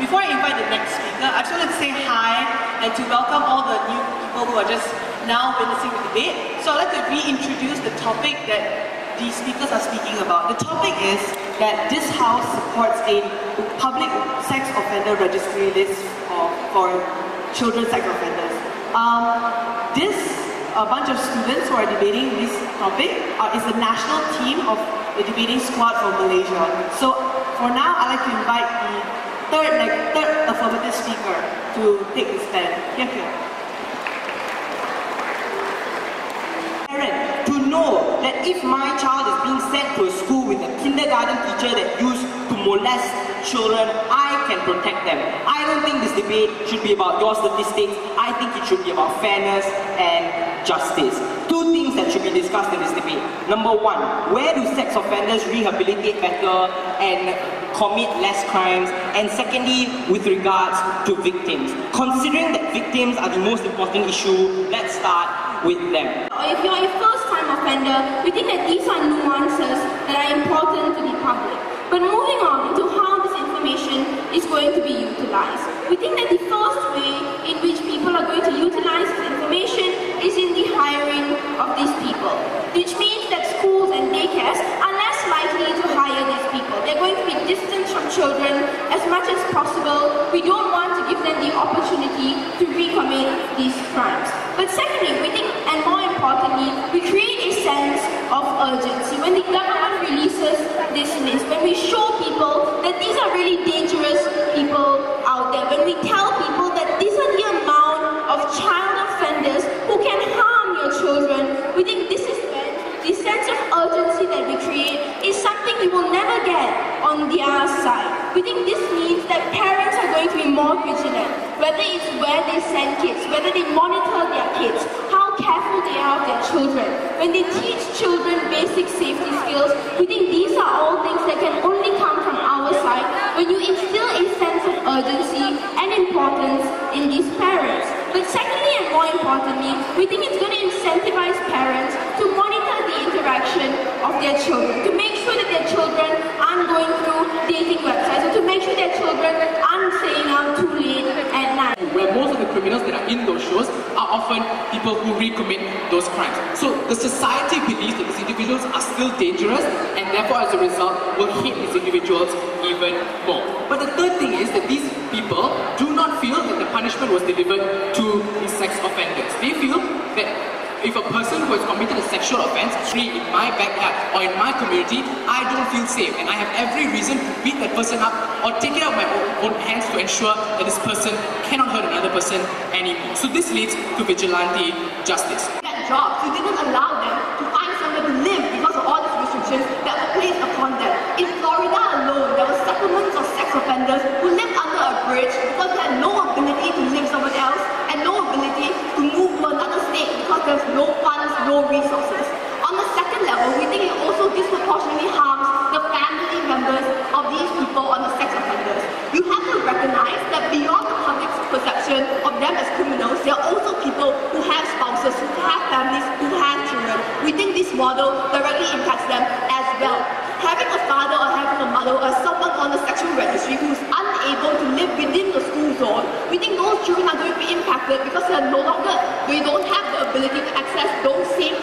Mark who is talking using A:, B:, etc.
A: Before I invite the next speaker, I just wanted to say hi and to welcome all the new people who are just now witnessing the debate. So I'd like to reintroduce the topic that the speakers are speaking about. The topic is that this House supports a public sex offender registry list for children sex offenders. A bunch of students who are debating this topic is the national team of the debating squad from Malaysia. So for now, I'd like to invite the third affirmative speaker to take the stand. Here.
B: Parent, to know that if my child is being sent to a school with a kindergarten teacher that used to molest children, I can protect them. I don't think this debate should be about your statistics. I think it should be about fairness and justice. Two things that should be discussed in this debate. Number one, where do sex offenders rehabilitate better and commit less crimes? And secondly, with regards to victims. Considering that victims are the most important issue, let's start with them.
C: If you're a first-time offender, we think that these are nuances that are important to the public. But moving on to how this information is going to be utilized. We think that the first way in which people are going to utilize this information is in the hiring of these people, which means that schools and daycares are less likely to hire these people. They're going to be distanced from children as much as possible. We don't want to give them the opportunity to recommit these crimes. But secondly, we think, and more importantly, we create a sense of urgency. When the government releases this list, when we show people that these are really dangerous people out there, when we tell people that these are the amount of child offenders who can harm your children, we think this is when the sense of urgency that we create is something we will never get on the other side. We think this means that parents are going to be more vigilant, whether it's where they send kids, whether they monitor their kids, how careful they are of their children. When they teach children basic safety skills, we think these are all things that can only come from our side when you instill a sense of urgency and importance in these parents. But secondly and more importantly, we think it's going to incentivize parents to monitor the interaction of their children, to make sure that their children aren't going through dating websites, or to make sure their children aren't staying out too late at night.
D: Where most of the criminals that are in those shows are often people who recommit those crimes. So the society believes that these individuals are still dangerous, and therefore as a result will hate these individuals even more. But the third thing is that these people do not feel that the punishment was delivered to these sex offenders. They feel that if a person who has committed a sexual offense is in my backyard or in my community, I don't feel safe, and I have every reason to beat that person up or take it out of my own hands to ensure that this person cannot hurt another person anymore. So this leads to vigilante justice.
E: That jobs, you didn't allow them to find somewhere to live because of all these restrictions that were placed upon them. In Florida alone, there were settlements of sex offenders who lived under a bridge because they had no ability to live somewhere else and no ability to move to another state because there's no funds, no resources. On the second level, we think it also disproportionately harms the family members of these people on the sex offenders. You have to recognize that beyond the public's perception of them as criminals, there are also people who have spouses, who have families, who have children. We think this model directly impacts them as well. Having a father or having a mother or someone on the sexual registry who's unable to live within the school zone, we think those children are going to be impacted because they don't have the ability to access those same